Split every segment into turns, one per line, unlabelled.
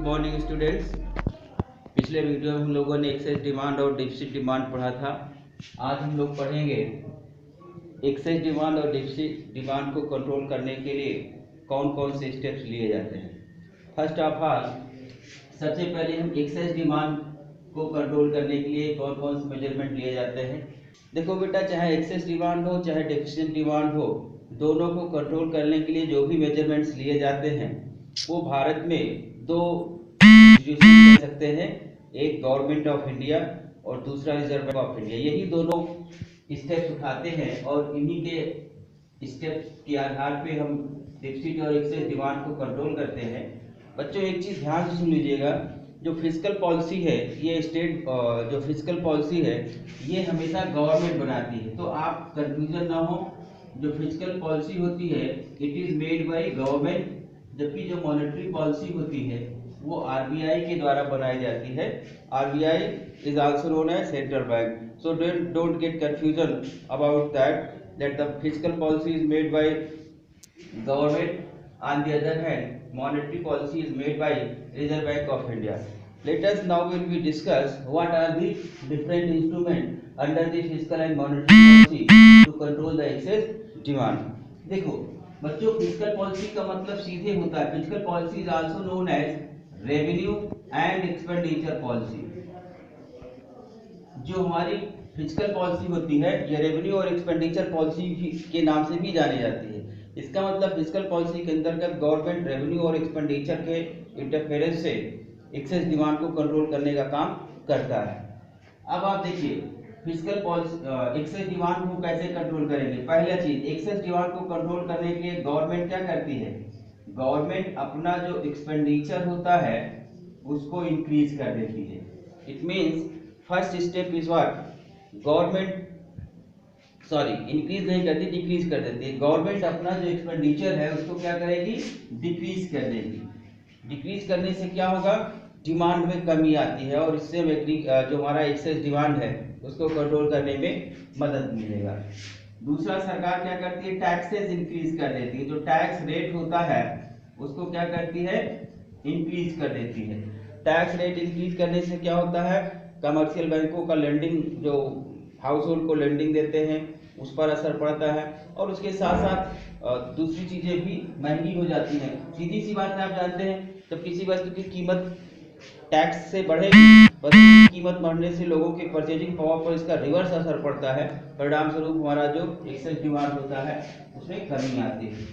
Morning students. पिछले video में हम लोगों ने एक्सेस डिमांड और डिफिसिट डिमांड पढ़ा था। आज हम लोग पढ़ेंगे एक्सेस डिमांड और डिफिसिट डिमांड को कंट्रोल करने के लिए कौन कौन से स्टेप्स लिए जाते हैं। फर्स्ट ऑफ ऑल, सबसे पहले हम एक्सेस डिमांड को कंट्रोल करने के लिए कौन कौन से मेजरमेंट लिए जाते हैं। देखो बेटा, चाहे एक्सेस डिमांड हो चाहे डेफिसिट डिमांड हो, दोनों को कंट्रोल करने के लिए जो भी मेजरमेंट्स लिए जाते हैं वो भारत में दो इंस्टीट्यूशन कह सकते हैं, एक गवर्नमेंट ऑफ इंडिया और दूसरा रिजर्व बैंक ऑफ इंडिया। यही दोनों स्टेप्स उठाते हैं और इन्हीं के स्टेप्स के आधार पे हम डेफिसिट और एक्सेस डिमांड को कंट्रोल करते हैं। बच्चों, एक चीज़ ध्यान से सुन लीजिएगा, जो फिजिकल पॉलिसी है, ये स्टेट जो फिजिकल पॉलिसी है ये हमेशा गवर्नमेंट बनाती है, तो आप कंफ्यूजन ना हो। जो फिजिकल पॉलिसी होती है it is made by government, जबकि जो मॉनेटरी पॉलिसी होती है वो आरबीआई के द्वारा बनाई जाती है। RBI is also known as central bank, so don't get confusion about that the physical policy is made by government, on the other hand monetary policy is made by Reserve Bank of India. Let us now will we discuss what are the different instruments under the fiscal and monetary policy to control the excess demand. देखो बच्चों, physical policy का मतलब सीधे होता है, physical policy is also known as revenue and expenditure policy. जो हमारी physical policy होती है ये रेवेन्यू और एक्सपेंडिचर पॉलिसी के नाम से भी जानी जाती है। इसका मतलब फिजिकल पॉलिसी के अंतर्गत गवर्नमेंट रेवेन्यू और एक्सपेंडिचर के इंटरफेरेंस से एक्सेस डिमांड को कंट्रोल करने का काम करता है। अब आप देखिए फिजिकल पॉलिसी एक्सेस डिमांड को कैसे कंट्रोल करेंगे। पहला चीज, एक्सेस डिमांड को कंट्रोल करने के लिए गवर्नमेंट क्या करती है, गवर्नमेंट अपना जो एक्सपेंडिचर होता है उसको इंक्रीज कर देती है। It means first step is what, government increase नहीं करती, डिक्रीज कर देती है। गवर्नमेंट अपना जो एक्सपेंडिचर है उसको क्या करेगी, डिक्रीज कर देगी। डिक्रीज करने से क्या होगा, डिमांड में कमी आती है और इससे जो हमारा एक्सेस डिमांड है उसको कंट्रोल करने में मदद मिलेगा। दूसरा, सरकार क्या करती है, टैक्सेस इंक्रीज कर देती है। जो टैक्स रेट होता है उसको क्या करती है, इंक्रीज कर देती है। टैक्स रेट इंक्रीज करने से क्या होता है, कमर्शियल बैंकों का लेंडिंग, जो हाउस होल्ड को लेंडिंग देते हैं उस पर असर पड़ता है और उसके साथ साथ दूसरी चीजें भी महंगी हो जाती हैं। सीधी सी बात है, आप जानते हैं जब किसी वस्तु की कीमत टैक्स से बढ़ेगी, वस्तु की कीमत बढ़ने से लोगों के परचेजिंग पावर पर इसका रिवर्स असर पड़ता है। परिणाम स्वरूप हमारा जो एक्सेस डिमांड होता है उसमें कमी आती है।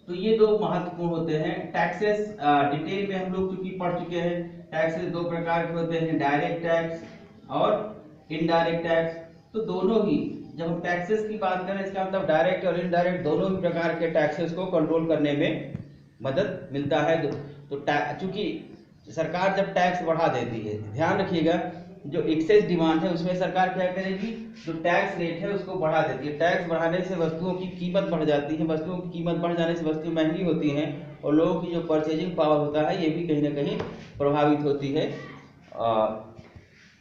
तो ये दो महत्वपूर्ण होते हैं। टैक्सेस डिटेल में हम लोग चूंकि पढ़ चुके हैं। टैक्सेस दो प्रकार के होते हैं, डायरेक्ट टैक्स और इनडायरेक्ट टैक्स। तो दोनों ही, जब हम टैक्सेस की बात करें इसका मतलब डायरेक्ट और इनडायरेक्ट दोनों ही प्रकार के टैक्सेस को कंट्रोल करने में मदद मिलता है। तो चूंकि सरकार जब टैक्स बढ़ा देती है, ध्यान रखिएगा, जो एक्सेस डिमांड है उसमें सरकार क्या करेगी, जो टैक्स रेट है उसको बढ़ा देती है। टैक्स बढ़ाने से वस्तुओं की कीमत बढ़ जाती है, वस्तुओं की कीमत बढ़ जाने से वस्तुएं महंगी होती हैं और लोगों की जो परचेजिंग पावर होता है ये भी कहीं ना कहीं प्रभावित होती है।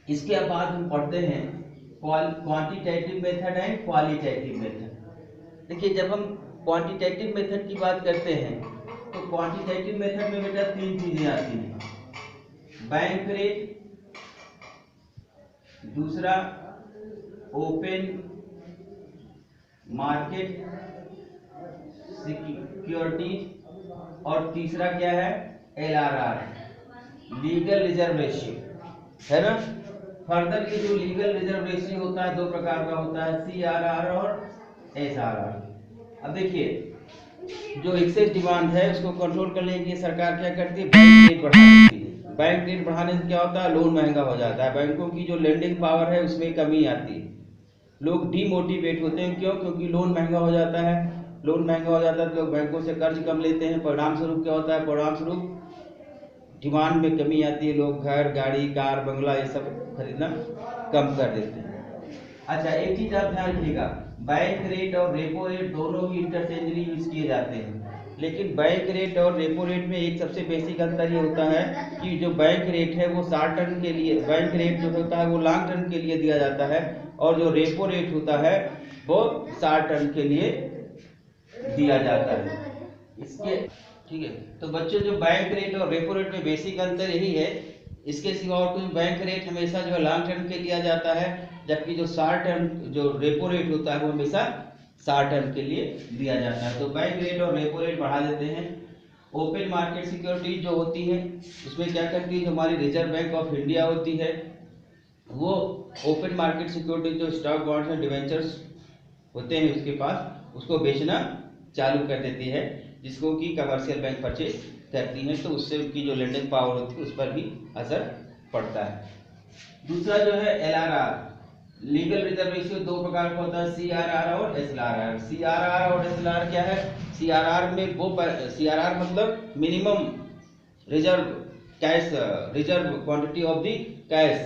इसके बाद हम पढ़ते हैं quantitative method and qualitative method. देखिए, जब हम क्वांटिटेटिव मेथड की बात करते हैं तो क्वांटिटेटिव मेथड में बेटा तीन चीजें आती हैं, बैंक रेट, दूसरा ओपन मार्केट सिक्योरिटीज और तीसरा क्या है, LRR, लीगल रिजर्व रेशियो, है ना। फर्दर ये जो लीगल रिजर्व रेशियो होता है दो प्रकार का होता है, CRR और SRR। अब देखिए, जो एक्सेस डिमांड है उसको कंट्रोल करने के लिए सरकार क्या करती है, बैंक रेट बढ़ा देती है। बैंक रेट बढ़ाने से क्या होता है, लोन महंगा हो जाता है, बैंकों की जो लेंडिंग पावर है उसमें कमी आती है, लोग डीमोटिवेट होते हैं। क्यों? क्योंकि लोन महंगा हो जाता है। लोन महंगा हो जाता है तो लोग बैंकों से कर्ज कम लेते हैं। परिणाम स्वरूप क्या होता है, परिणाम स्वरूप डिमांड में कमी आती है, लोग घर, गाड़ी, कार, बंगला ये सब खरीदना कम कर देते हैं। अच्छा, एक चीज आप ध्यान रखिएगा, बैंक रेट और रेपो रेट दोनों ही इंटरचेंजली यूज किए जाते हैं, लेकिन बैंक रेट और रेपो रेट में एक सबसे बेसिक अंतर ये होता है कि जो बैंक रेट है वो शॉर्ट टर्म के लिए, बैंक रेट जो होता है वो लॉन्ग टर्म के लिए दिया जाता है और जो रेपो रेट होता है वो शॉर्ट टर्म के लिए दिया जाता है। इसके ठीक है। तो बच्चों जो बैंक रेट और रेपो रेट में बेसिक अंतर यही है, इसके सिवा और कुछ, बैंक रेट हमेशा जो है लॉन्ग टर्म के लिया जाता है, जबकि जो शॉर्ट टर्म जो रेपो रेट होता है वो हमेशा शॉर्ट टर्म के लिए दिया जाता है। तो बैंक रेट और रेपो रेट बढ़ा देते हैं। ओपन मार्केट सिक्योरिटीज जो होती है उसमें क्या करती है, जो हमारी रिजर्व बैंक ऑफ इंडिया होती है वो ओपन मार्केट सिक्योरिटीज जो स्टॉक बॉन्ड्स एंड डिवेंचर्स होते हैं उसके पास, उसको बेचना चालू कर देती है, जिसको कि कमर्शियल बैंक परचेज करती है। तो उससे उनकी जो लेंडिंग पावर होती है उस पर भी असर पड़ता है। दूसरा जो है LRR, लीगल रिजर्व रेशियो, दो प्रकार का होता है, CRR और SLR। CRR और SLR क्या है? CRR में वो CRR मतलब minimum reserve cash, reserve quantity of the cash.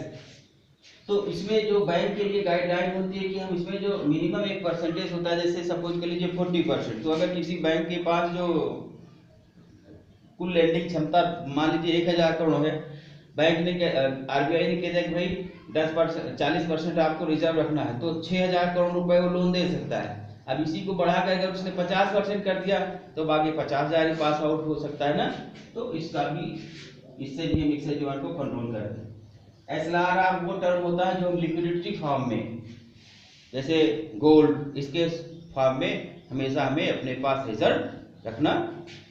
तो इसमें जो बैंक के लिए गाइडलाइन होती है कि हम इसमें जो मिनिमम एक परसेंटेज होता है, जैसे सपोज कर लीजिए 40%। तो अगर किसी बैंक के पास जो कुल लेंडिंग क्षमता मान लीजिए 1000 करोड़ है, बैंक ने RBI ने कह दिया कि भाई 10% 40% आपको रिजर्व रखना है, तो 6000 करोड़ रुपए वो लोन दे सकता है। अब इसी को बढ़ाकर अगर उसने 50% कर दिया तो बाकी 50,000 ही पास आउट हो सकता है ना। तो इसका भी, इससे भी हम एक्सेस डिमांड को कंट्रोल करते हैं। SLR वो टर्म होता है जो हम लिक्विडिटी फॉर्म में, जैसे गोल्ड, इसके फॉर्म में हमेशा हमें अपने पास रिजर्व रखना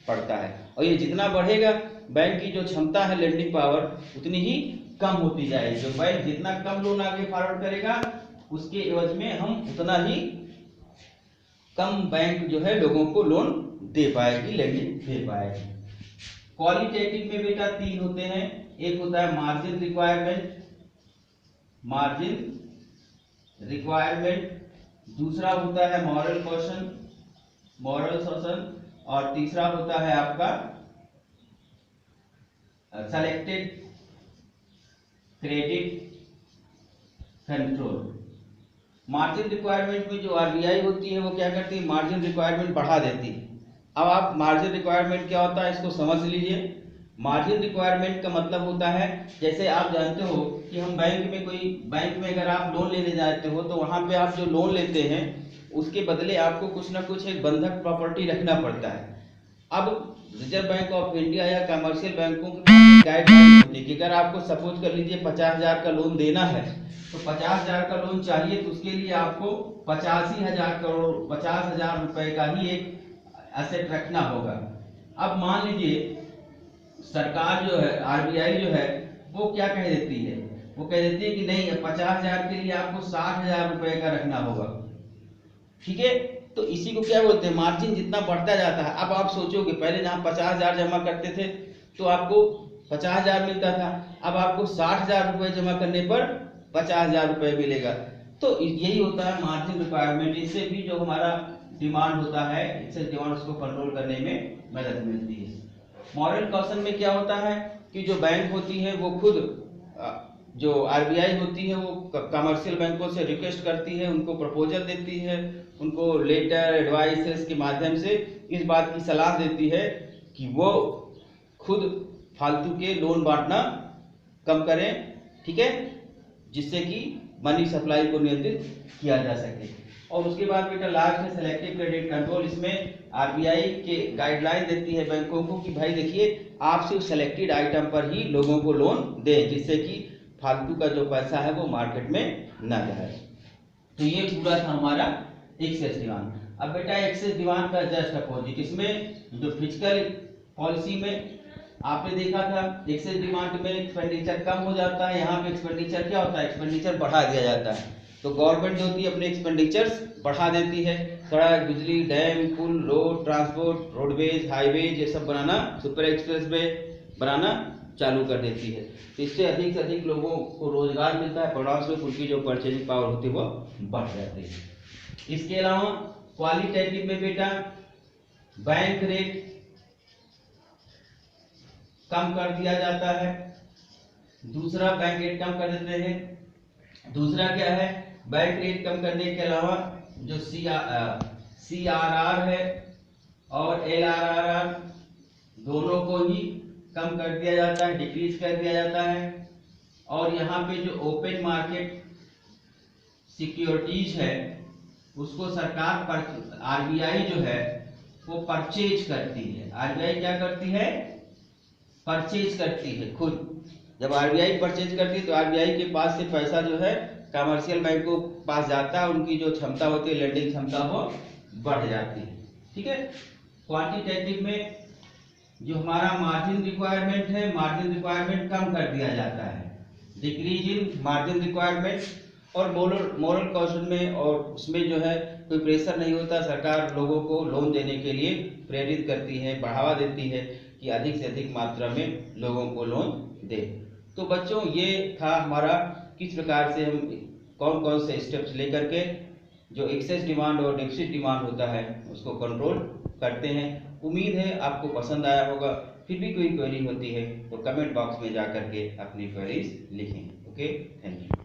पड़ता है। और ये जितना बढ़ेगा बैंक की जो क्षमता है लेंडिंग पावर उतनी ही कम होती जाएगी। जो बैंक जितना कम लोन आगे फॉरवर्ड करेगा उसके एवज में हम उतना ही कम बैंक जो है लोगों को लोन दे पाएगी, लेंडिंग दे पाएगी। क्वालिटेटिव में बेटा 3 होते हैं। एक होता है मार्जिन रिक्वायरमेंट, दूसरा होता है मॉरल क्वेश्चन, और तीसरा होता है आपका selected credit control. Margin requirement में जो RBI होती है वो क्या करती है, मार्जिन रिक्वायरमेंट बढ़ा देती है। अब आप मार्जिन रिक्वायरमेंट क्या होता है इसको समझ लीजिए। मार्जिन रिक्वायरमेंट का मतलब होता है, जैसे आप जानते हो कि हम बैंक में अगर आप लोन लेने जाते हो तो वहां पे आप जो लोन लेते हैं उसके बदले आपको कुछ ना कुछ एक बंधक प्रॉपर्टी रखना पड़ता है। अब रिजर्व बैंक ऑफ इंडिया या कमर्शियल बैंकों की गाइडलाइन होती है कि अगर आपको सपोज कर लीजिए 50,000 का लोन देना है, तो 50,000 का लोन चाहिए तो उसके लिए आपको 50,000 रुपए का ही एक एसेट रखना होगा। अब मान लीजिए सरकार जो है, RBI जो है वो क्या कह देती है, वो कह देती है कि नहीं 50,000 के लिए आपको 60,000 रुपए का रखना होगा। ठीक है, तो इसी को क्या बोलते हैं, मार्जिन जितना बढ़ता जाता है। अब आप सोचोगे पहले जहां 50,000 जमा करते थे तो आपको 50,000 मिलता था, अब आपको 60,000 रुपए जमा करने पर 50,000 रुपए मिलेगा। तो यही होता है मार्जिन रिक्वायरमेंट। इससे भी जो हमारा डिमांड होता है, इससे डिमांड उसको कंट्रोल करने में मदद मिलती है। मॉरल कॉशन में क्या होता है कि जो बैंक होती है वो खुद, जो RBI होती है वो कमर्शियल बैंकों से रिक्वेस्ट करती है, उनको प्रपोजल देती है, उनको लेटर एडवाइसेस के माध्यम से इस बात की सलाह देती है कि वो खुद फालतू के लोन बांटना कम करें, ठीक है, जिससे कि मनी सप्लाई को नियंत्रित किया जा सके। और उसके बाद बेटा लास्ट है सेलेक्टिव क्रेडिट कंट्रोल। इसमें RBI के गाइडलाइन देती है बैंकों को कि भाई देखिए आप सिर्फ सेलेक्टेड आइटम पर ही लोगों को लोन दें, जिससे कि फालतू का जो पैसा है वो मार्केट में न जाए। तो ये पूरा था हमारा एक्सेस डिमांड। अब बेटा एक्सेस डिमांड का जस्ट अपोजिट, इसमें जो फिजिकल पॉलिसी में आपने देखा था एक्सेस डिमांड में एक्सपेंडिचर कम हो जाता है, यहाँ पे एक्सपेंडिचर क्या होता है, एक्सपेंडिचर बढ़ा दिया जाता है। तो गवर्नमेंट जो होती है अपने एक्सपेंडिचर्स बढ़ा देती है, सड़क, बिजली, डैम, पुल, रोड, ट्रांसपोर्ट, रोडवेज, हाईवेज, ये सब बनाना, सुपर एक्सप्रेस वे बनाना चालू कर देती है। तो इससे अधिक से अधिक लोगों को रोजगार मिलता है, परिणामस्वरूप उनकी जो परचेजिंग पावर होती है वो बढ़ जाती है। इसके अलावा क्वालिटेटिव में बेटा बैंक रेट कम कर दिया जाता है, दूसरा बैंक रेट कम कर देते हैं। दूसरा क्या है, बैंक रेट कम करने के अलावा जो CRR है और LRR दोनों को ही कम कर दिया जाता है, डिक्रीज कर दिया जाता है। और यहाँ पे जो ओपन मार्केट सिक्योरिटीज है उसको सरकार पर RBI जो है वो परचेज करती है। आरबीआई क्या करती है? परचेज करती है खुद। जब आरबीआई परचेज करती है तो आरबीआई के पास से पैसा जो है कमर्शियल बैंक को पास जाता है, उनकी जो क्षमता होती है लेंडिंग क्षमता वो बढ़ जाती है। ठीक है। क्वांटिटेटिव में जो हमारा मार्जिन रिक्वायरमेंट है, मार्जिन रिक्वायरमेंट कम कर दिया जाता है, डिक्रीज इन मार्जिन रिक्वायरमेंट। और मोरल कॉशन में और उसमें जो है कोई प्रेशर नहीं होता, सरकार लोगों को लोन देने के लिए प्रेरित करती है, बढ़ावा देती है कि अधिक से अधिक मात्रा में लोगों को लोन दे। तो बच्चों ये था हमारा किस प्रकार से हम कौन कौन से स्टेप्स लेकर के जो एक्सेस डिमांड और डेफिसिट डिमांड होता है उसको कंट्रोल करते हैं। उम्मीद है आपको पसंद आया होगा। फिर भी कोई क्वेरी होती है तो कमेंट बॉक्स में जा करके अपनी क्वेरीज लिखें। Okay, thank you.